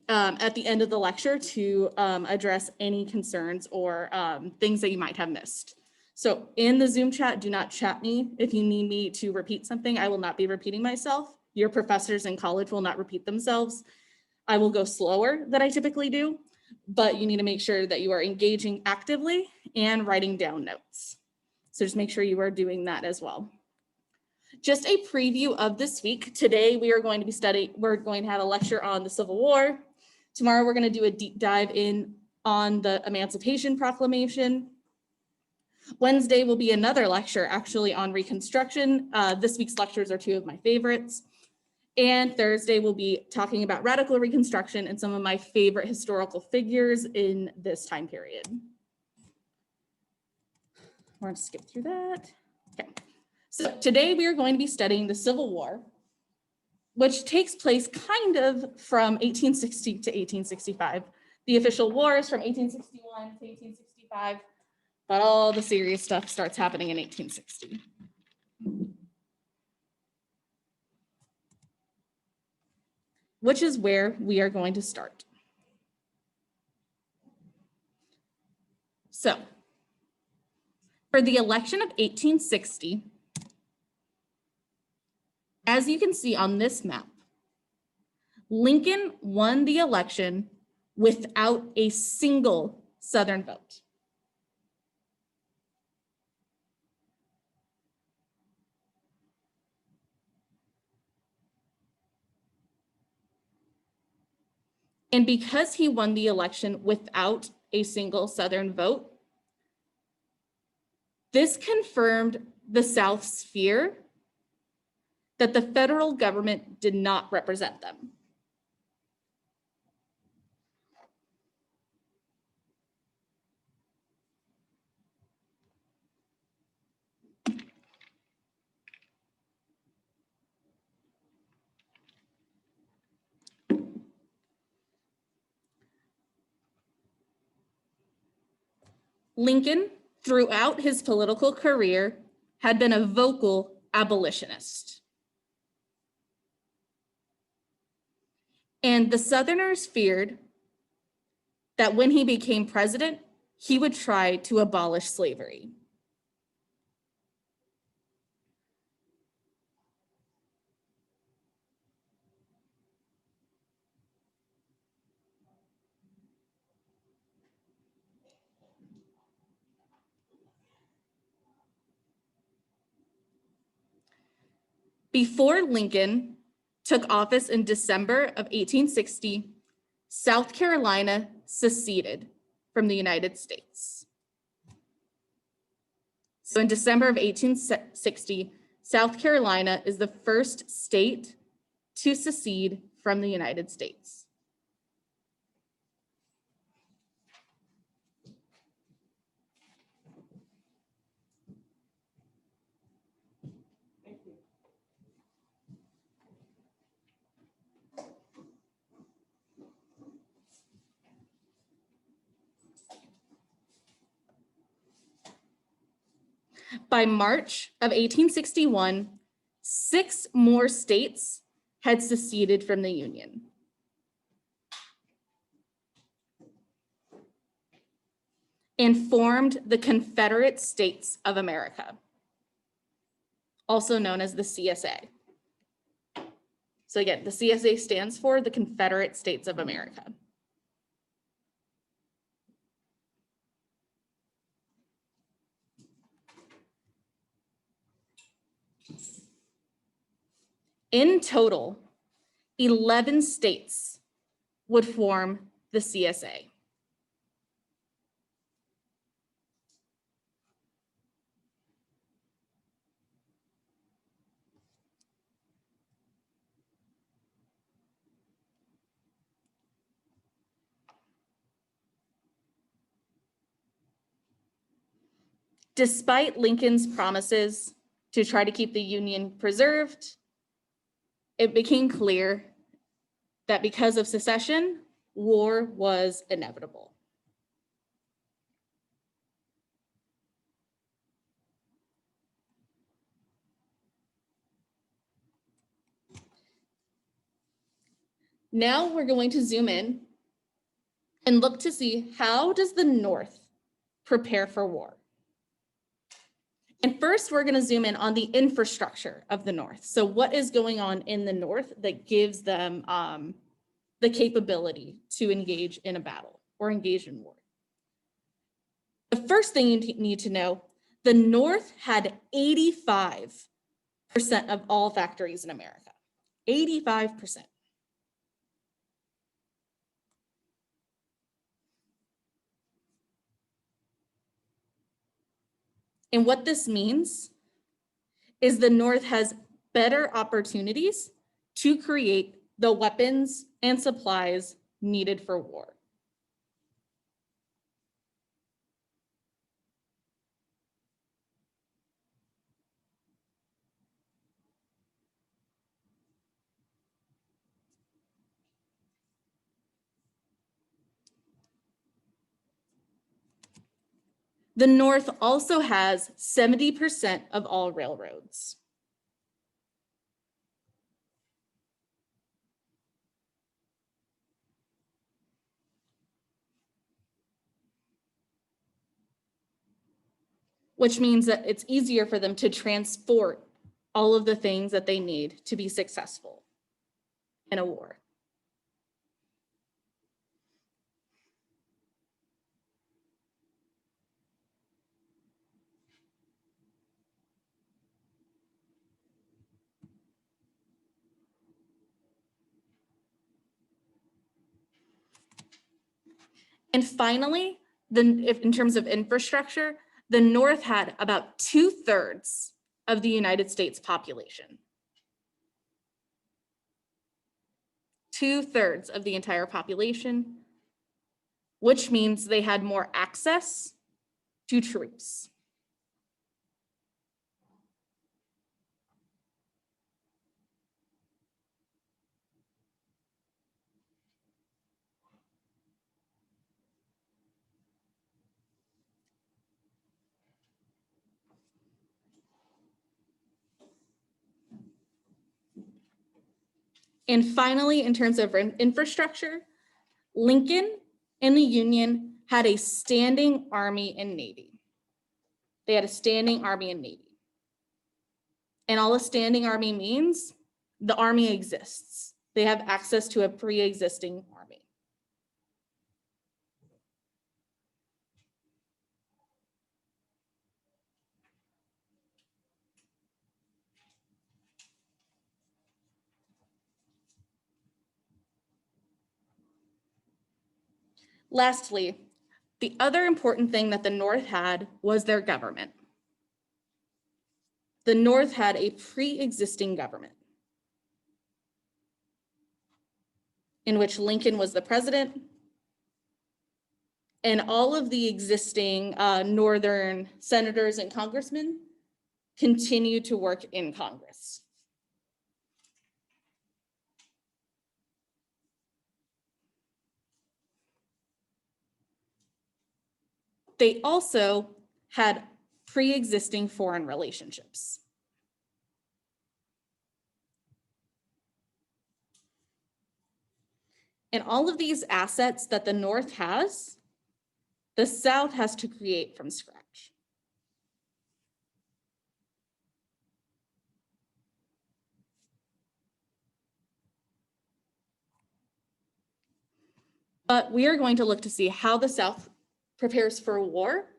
at the end of the lecture to address any concerns or things that you might have missed. So in the Zoom chat, do not chat me. If you need me to repeat something, I will not be repeating myself. Your professors in college will not repeat themselves. I will go slower than I typically do, but you need to make sure that you are engaging actively and writing down notes. So just make sure you are doing that as well. Just a preview of this week. Today we are going to be we're going to have a lecture on the Civil War. Tomorrow we're going to do a deep dive on the Emancipation Proclamation. Wednesday will be another lecture actually on Reconstruction. This week's lectures are two of my favorites. And Thursday we'll be talking about radical Reconstruction and some of my favorite historical figures in this time period. We're going to skip through that. Okay. So today we are going to be studying the Civil War, which takes place kind of from 1860 to 1865. The official war is from 1861 to 1865, but all the serious stuff starts happening in 1860. Which is where we are going to start. So, for the election of 1860, as you can see on this map, Lincoln won the election without a single Southern vote. And because he won the election without a single Southern vote, this confirmed the South's fear that the federal government did not represent them. Lincoln, throughout his political career, had been a vocal abolitionist. And the Southerners feared that when he became president, he would try to abolish slavery. Before Lincoln took office in December of 1860, South Carolina seceded from the United States. So in December of 1860, South Carolina is the first state to secede from the United States. By March of 1861, 6 more states had seceded from the Union. And formed the Confederate States of America, also known as the CSA. So again, the CSA stands for the Confederate States of America. In total, 11 states would form the CSA. Despite Lincoln's promises to try to keep the Union preserved, it became clear that because of secession, war was inevitable. Now we're going to zoom in and look to see, how does the North prepare for war? And first, we're going to zoom in on the infrastructure of the North. So what is going on in the North that gives them the capability to engage in a battle or engage in war? The first thing you need to know, the North had 85% of all factories in America. 85%. And what this means is the North has better opportunities to create the weapons and supplies needed for war. The North also has 70% of all railroads. Which means that it's easier for them to transport all of the things that they need to be successful in a war. And finally, in terms of infrastructure, the North had about 2/3 of the United States population. 2/3 of the entire population, which means they had more access to troops. And finally, in terms of infrastructure, Lincoln and the Union had a standing Army and Navy. They had a standing Army and Navy. And all a standing army means, the army exists. They have access to a pre-existing army. Lastly, the other important thing that the North had was their government. The North had a pre-existing government in which Lincoln was the president, and all of the existing Northern senators and congressmen continue to work in Congress. They also had pre-existing foreign relationships. And all of these assets that the North has, the South has to create from scratch. But we are going to look to see how the South prepares for war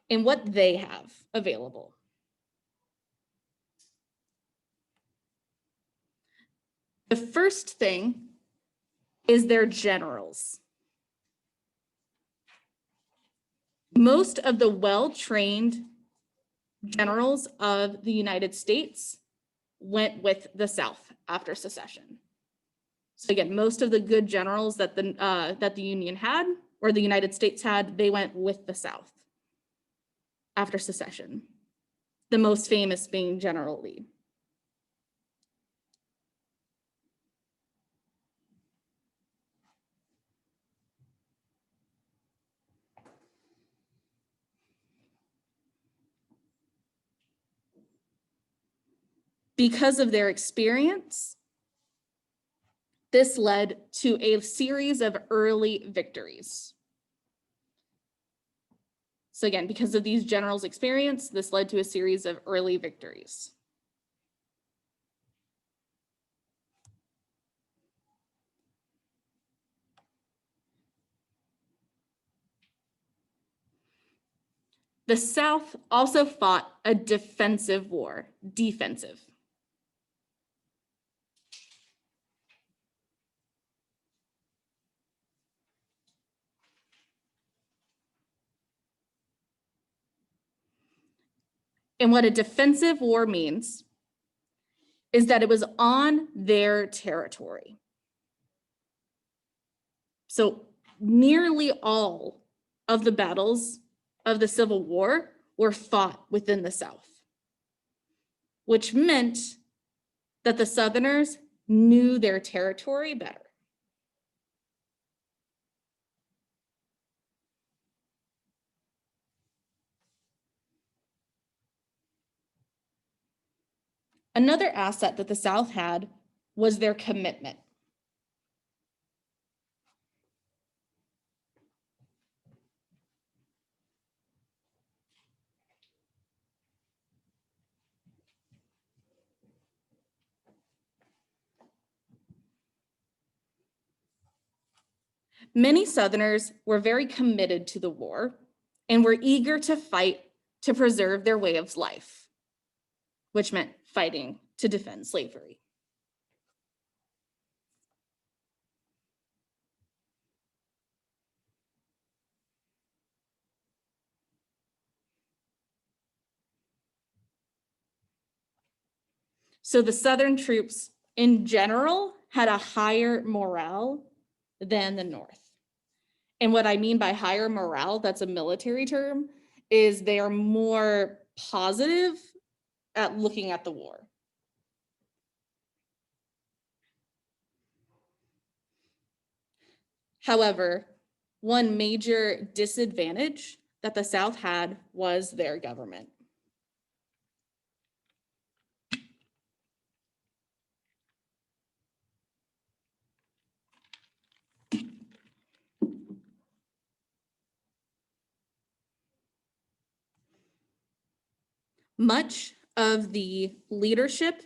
and what they have available. The first thing is their generals. Most of the well-trained generals of the United States went with the South after secession. So again, most of the good generals that the Union had, or the United States had, they went with the South after secession. The most famous being General Lee. Because of their experience This led to a series of early victories. So again, because of these generals' experience, this led to a series of early victories. The South also fought a defensive war, defensive. And what a defensive war means is that it was on their territory. So nearly all of the battles of the Civil War were fought within the South, which meant that the Southerners knew their territory better. Another asset that the South had was their commitment. Many Southerners were very committed to the war and were eager to fight to preserve their way of life, which meant fighting to defend slavery. So the Southern troops in general had a higher morale than the North. And what I mean by higher morale, that's a military term, is they are more positive at looking at the war. However, one major disadvantage that the South had was their government. Much of the leadership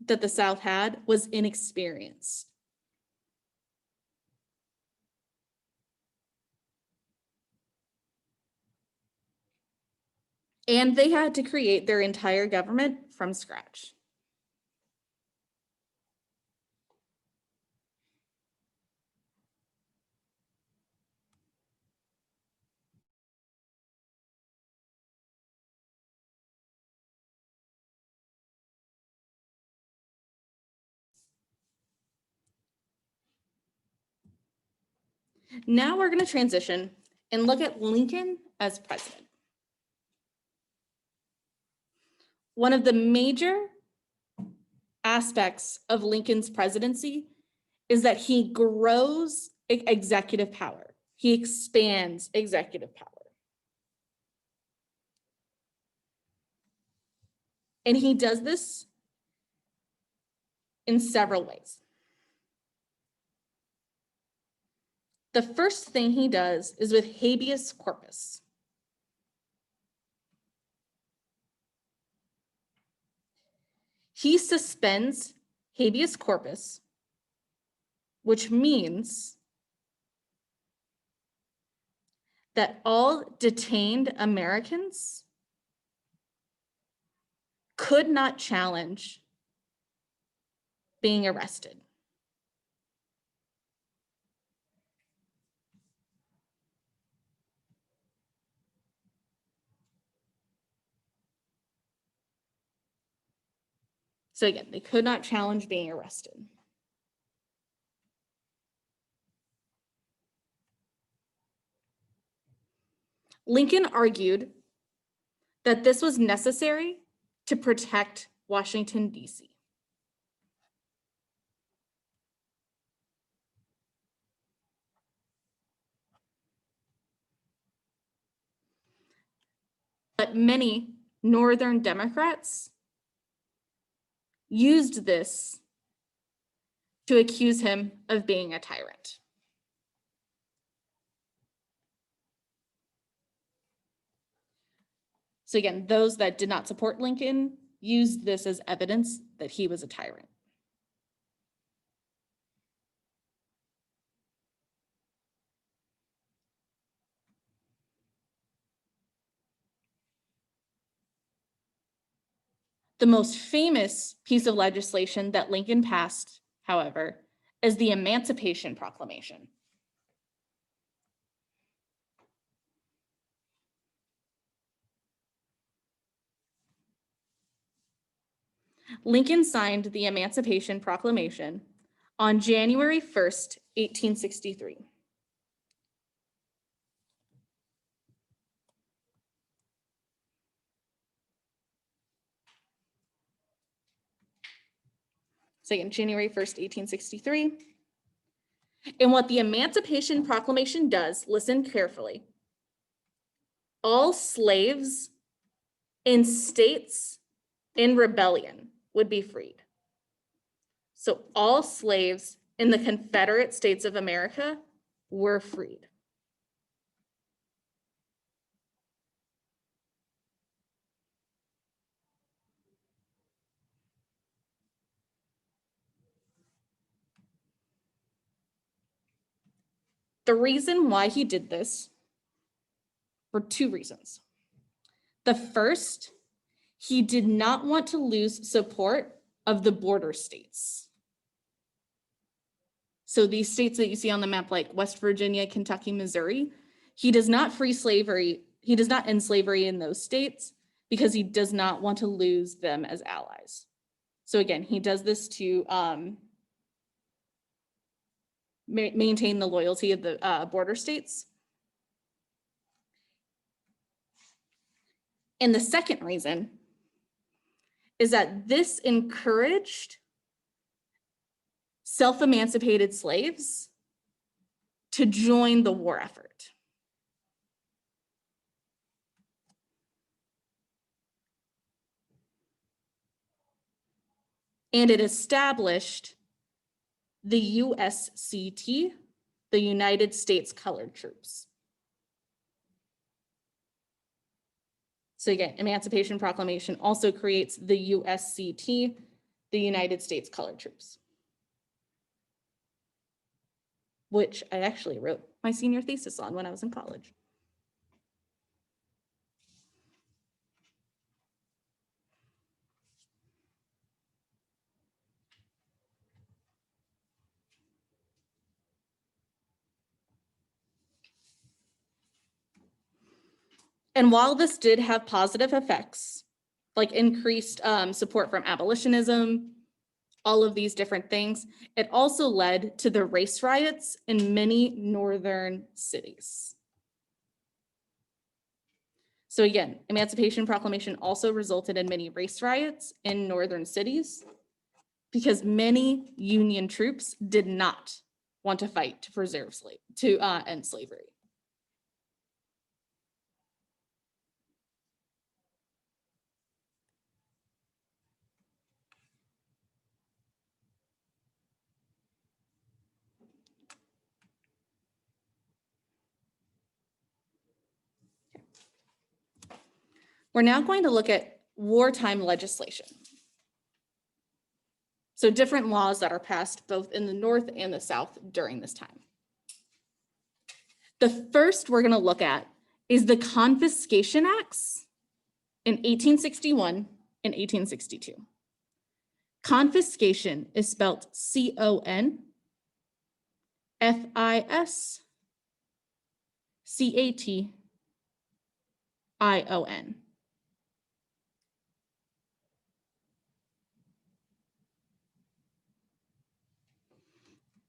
that the South had was inexperienced. And they had to create their entire government from scratch. Now we're going to transition and look at Lincoln as president. One of the major aspects of Lincoln's presidency is that he grows executive power. He expands executive power. And he does this in several ways. The first thing he does is with habeas corpus. He suspends habeas corpus, which means that all detained Americans could not challenge being arrested. So again, they could not challenge being arrested. Lincoln argued that this was necessary to protect Washington, D.C. But many Northern Democrats used this to accuse him of being a tyrant. So again, those that did not support Lincoln used this as evidence that he was a tyrant. The most famous piece of legislation that Lincoln passed, however, is the Emancipation Proclamation. Lincoln signed the Emancipation Proclamation on January 1st, 1863. So again, January 1st, 1863. And what the Emancipation Proclamation does, listen carefully, all slaves in states in rebellion would be freed. So all slaves in the Confederate States of America were freed. The reason why he did this were two reasons. The first, he did not want to lose support of the border states. So these states that you see on the map, like West Virginia, Kentucky, Missouri, he does not free slavery. He does not end slavery in those states because he does not want to lose them as allies. So again, he does this to maintain the loyalty of the border states. And the second reason is that this encouraged self-emancipated slaves to join the war effort. And it established the USCT, the United States Colored Troops. So again, Emancipation Proclamation also creates the USCT, the United States Colored Troops, which I actually wrote my senior thesis on when I was in college. And while this did have positive effects, like increased support from abolitionism, all of these different things, it also led to the race riots in many northern cities. So again, Emancipation Proclamation also resulted in many race riots in northern cities because many Union troops did not want to fight to preserve end slavery. We're now going to look at wartime legislation. So different laws that are passed both in the North and the South during this time. The first we're going to look at is the Confiscation Acts in 1861 and 1862. Confiscation is spelled C-O-N-F-I-S-C-A-T-I-O-N.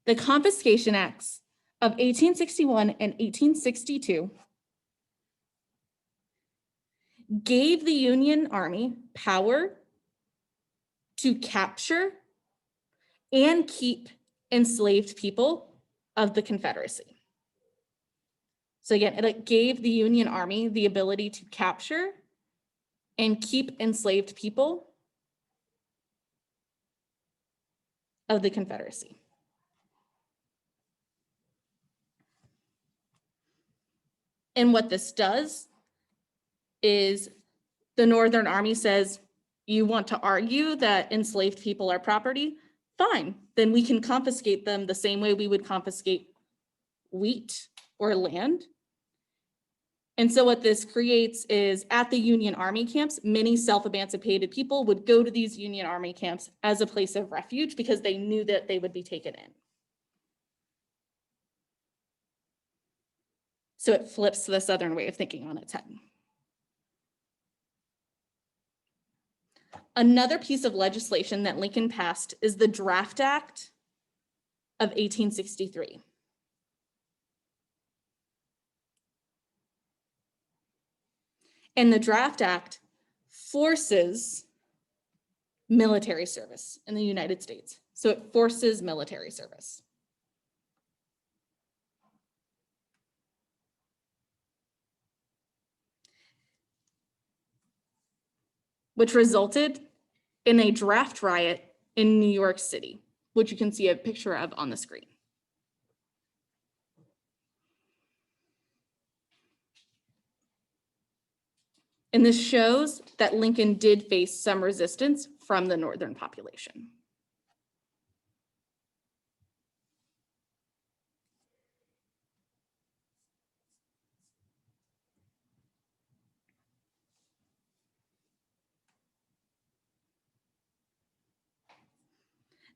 The Confiscation Acts of 1861 and 1862 gave the Union Army power to capture and keep enslaved people of the Confederacy. So again, it gave the Union Army the ability to capture and keep enslaved people of the Confederacy. And what this does is the Northern Army says, you want to argue that enslaved people are property? Fine, then we can confiscate them the same way we would confiscate wheat or land. And so what this creates is at the Union Army camps, many self-emancipated people would go to these Union Army camps as a place of refuge because they knew that they would be taken in. So it flips the Southern way of thinking on its head. Another piece of legislation that Lincoln passed is the Draft Act of 1863. And the Draft Act forces military service in the United States. So it forces military service. Which resulted in a draft riot in New York City, which you can see a picture of on the screen. And this shows that Lincoln did face some resistance from the Northern population.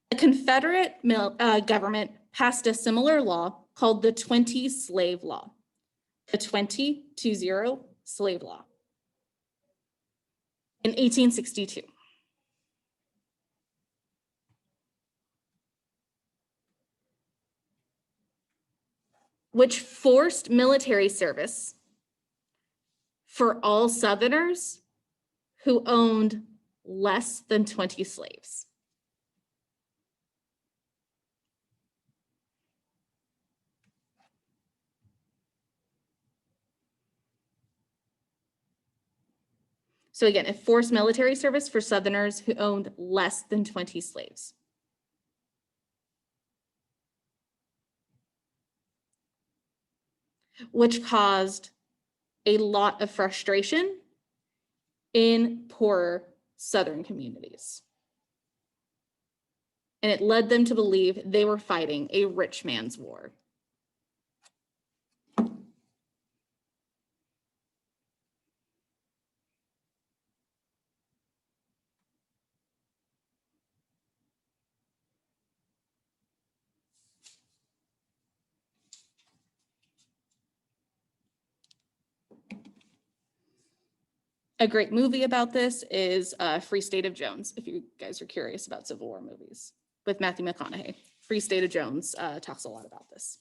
The Confederate government passed a similar law called the 20 Slave Law, the 20 Slave Law in 1862. Which forced military service for all Southerners who owned less than 20 slaves. So again, it forced military service for Southerners who owned less than 20 slaves. Which caused a lot of frustration in poorer Southern communities. And it led them to believe they were fighting a rich man's war. A great movie about this is Free State of Jones, if you guys are curious about Civil War movies, with Matthew McConaughey. Free State of Jones talks a lot about this.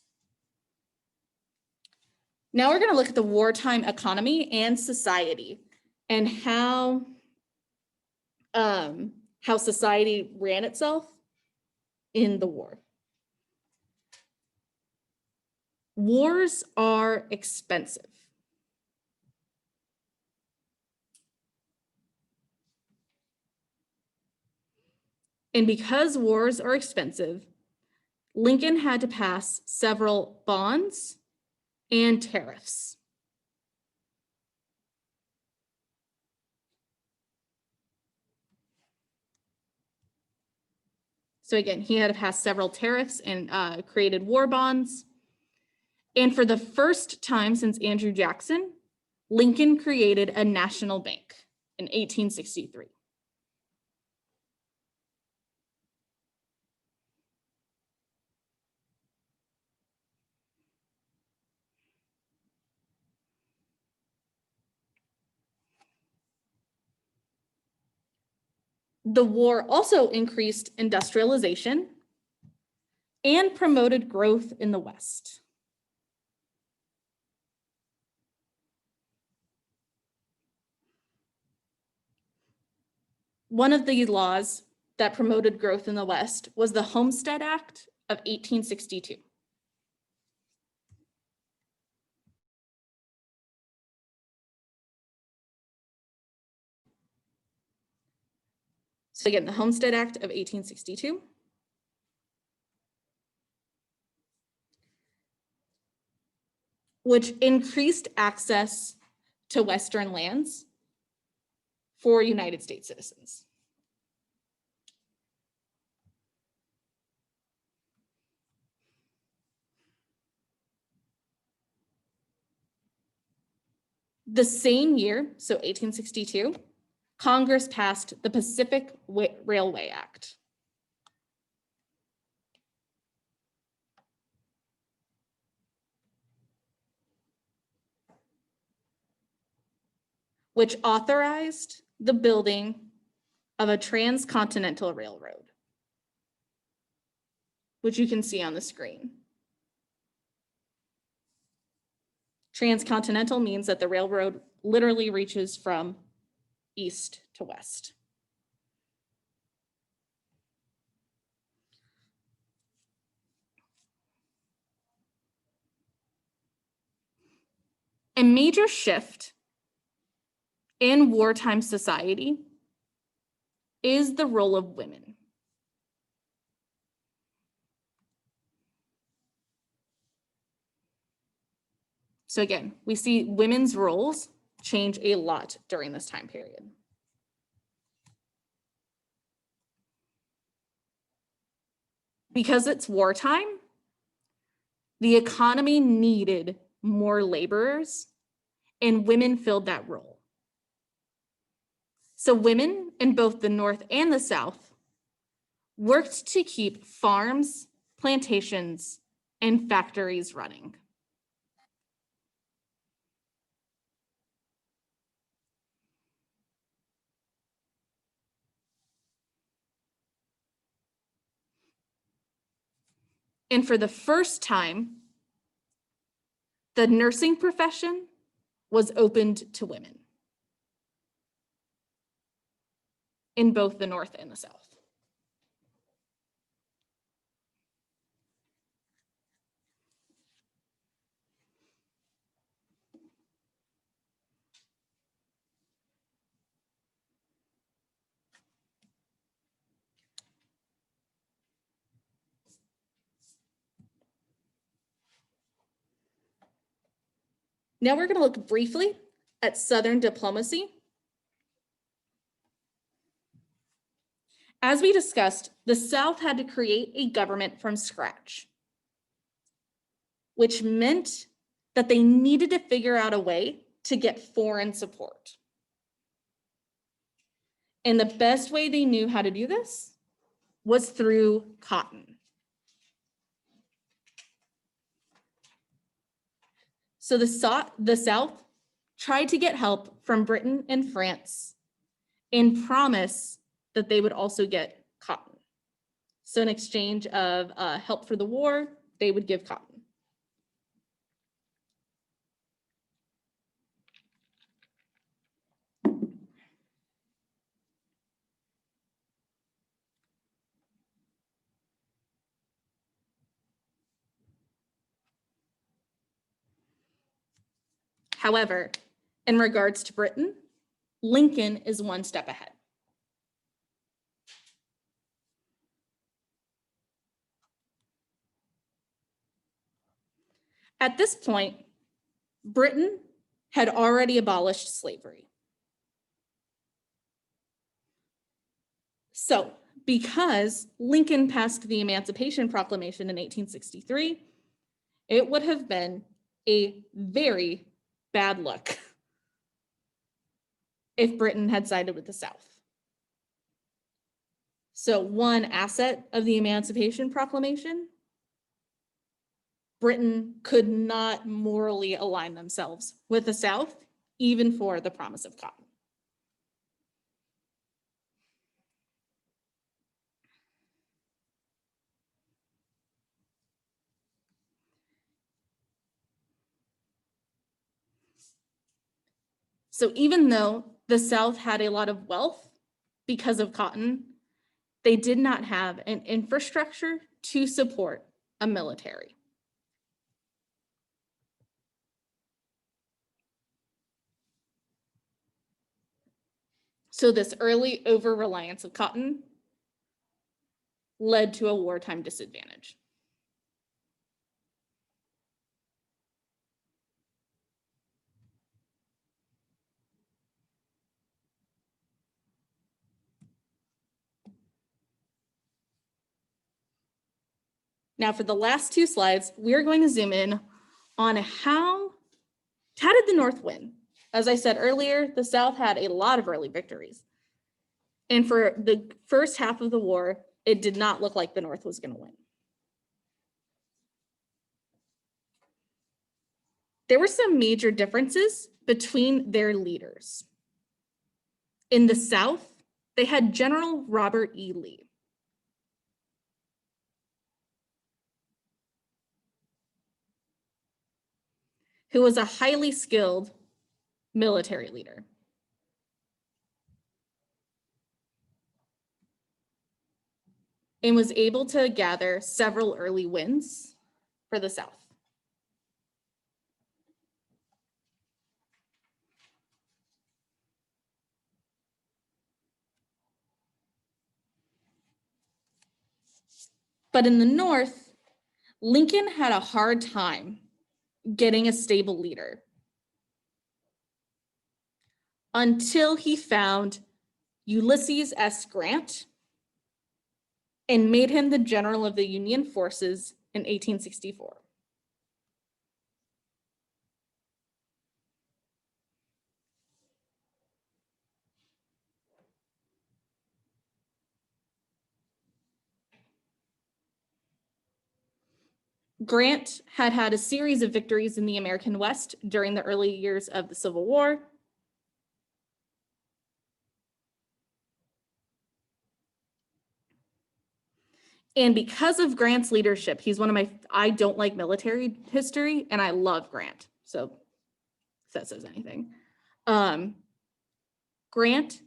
Now we're going to look at the wartime economy and society and how society ran itself in the war. Wars are expensive. And because wars are expensive, Lincoln had to pass several bonds and tariffs. So again, he had to pass several tariffs and created war bonds. And for the first time since Andrew Jackson, Lincoln created a national bank in 1863. The war also increased industrialization and promoted growth in the West. One of the laws that promoted growth in the West was the Homestead Act of 1862. So again, the Homestead Act of 1862. which increased access to Western lands for United States citizens. The same year, so 1862, Congress passed the Pacific Railway Act. Which authorized the building of a transcontinental railroad, which you can see on the screen. Transcontinental means that the railroad literally reaches from east to west. A major shift in wartime society is the role of women. So again, we see women's roles change a lot during this time period. Because it's wartime, the economy needed more laborers, and women filled that role. So women in both the North and the South worked to keep farms, plantations, and factories running. And for the first time, the nursing profession was opened to women in both the North and the South. Now we're going to look briefly at Southern diplomacy. As we discussed, the South had to create a government from scratch, which meant that they needed to figure out a way to get foreign support. And the best way they knew how to do this was through cotton. So the South tried to get help from Britain and France and promise that they would also get cotton. So in exchange of help for the war, they would give cotton. However, in regards to Britain, Lincoln is one step ahead. At this point, Britain had already abolished slavery. So, because Lincoln passed the Emancipation Proclamation in 1863, it would have been a very bad look if Britain had sided with the South. So one asset of the Emancipation Proclamation, Britain could not morally align themselves with the South, even for the promise of cotton. So even though the South had a lot of wealth because of cotton, they did not have an infrastructure to support a military. So this early over-reliance of cotton led to a wartime disadvantage. Now for the last two slides, we're going to zoom in on how did the North win? As I said earlier, the South had a lot of early victories. And for the first half of the war, it did not look like the North was going to win. There were some major differences between their leaders. In the South, they had General Robert E. Lee. Who was a highly skilled military leader. And was able to gather several early wins for the South. But in the North, Lincoln had a hard time getting a stable leader until he found Ulysses S. Grant and made him the general of the Union forces in 1864. Grant had had a series of victories in the American West during the early years of the Civil War. And because of Grant's leadership, he's one of my, I don't like military history and I love Grant. So if that says anything. Grant,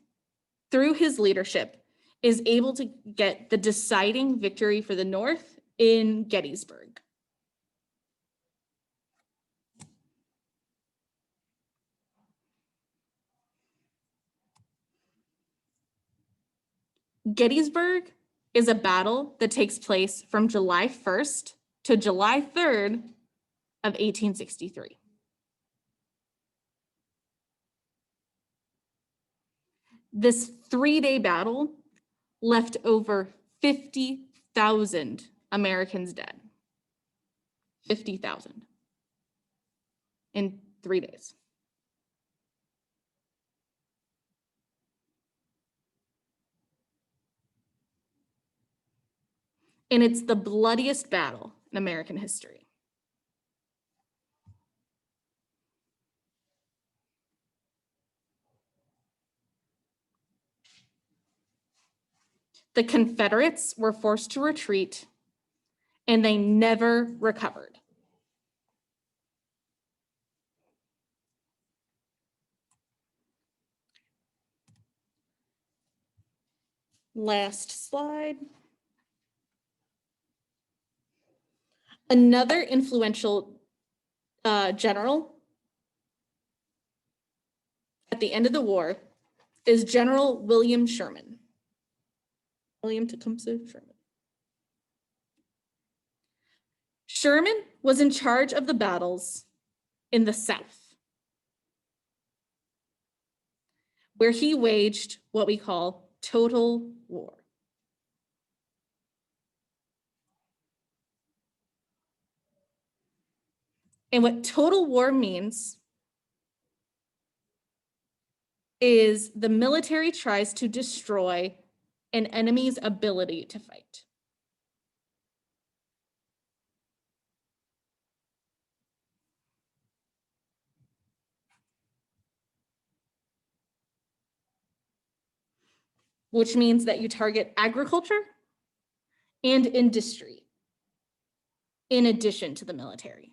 through his leadership, is able to get the deciding victory for the North in Gettysburg. Gettysburg is a battle that takes place from July 1st to July 3rd of 1863. This 3-day battle left over 50,000 Americans dead. 50,000 in 3 days. And it's the bloodiest battle in American history. The Confederates were forced to retreat and they never recovered. Last slide. Another influential general at the end of the war is General William Sherman. William Tecumseh Sherman. Sherman was in charge of the battles in the South, where he waged what we call total war. And what total war means is the military tries to destroy an enemy's ability to fight. Which means that you target agriculture and industry in addition to the military.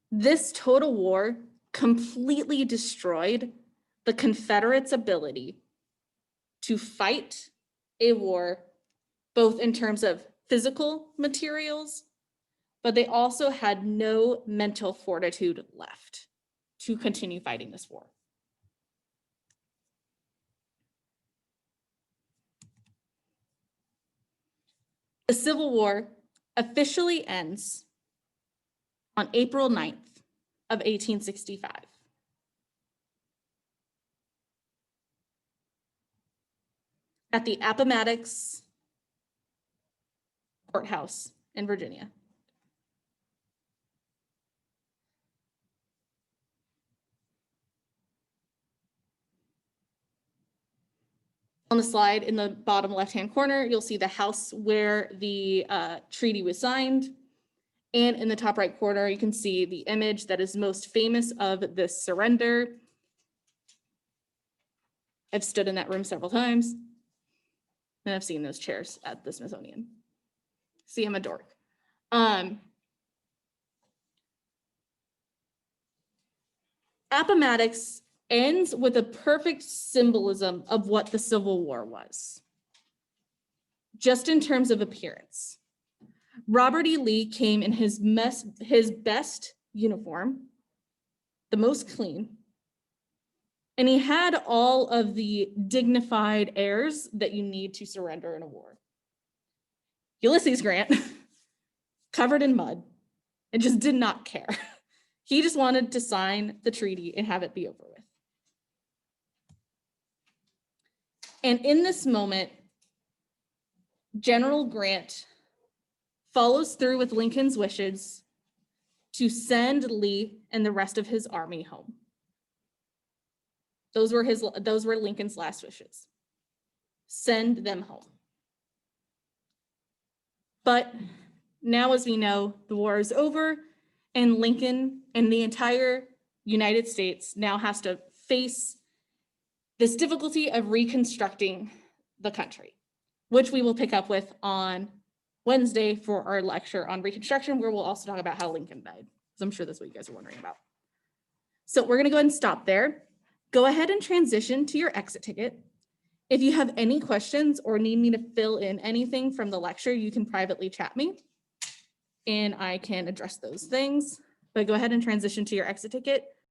This total war completely destroyed the Confederates' ability to fight a war, both in terms of physical materials, but they also had no mental fortitude left to continue fighting this war. The Civil War officially ends on April 9th of 1865. At the Appomattox Courthouse in Virginia. On the slide in the bottom left-hand corner, you'll see the house where the treaty was signed. And in the top right corner, you can see the image that is most famous of this surrender. I've stood in that room several times, and I've seen those chairs at the Smithsonian. See, I'm a dork. Appomattox ends with a perfect symbolism of what the Civil War was, just in terms of appearance. Robert E. Lee came in his best uniform, the most clean, and he had all of the dignified airs that you need to surrender in a war. Ulysses Grant, covered in mud, and just did not care. He just wanted to sign the treaty and have it be over with. And in this moment, General Grant follows through with Lincoln's wishes to send Lee and the rest of his army home. Those were Lincoln's last wishes. Send them home. But now, as we know, the war is over, and Lincoln and the entire United States now has to face this difficulty of reconstructing the country, which we will pick up with on Wednesday for our lecture on Reconstruction, where we'll also talk about how Lincoln died, because I'm sure that's what you guys are wondering about. So we're gonna go ahead and stop there. Go ahead and transition to your exit ticket. If you have any questions or need me to fill in anything from the lecture, you can privately chat me and I can address those things. But go ahead and transition to your exit ticket.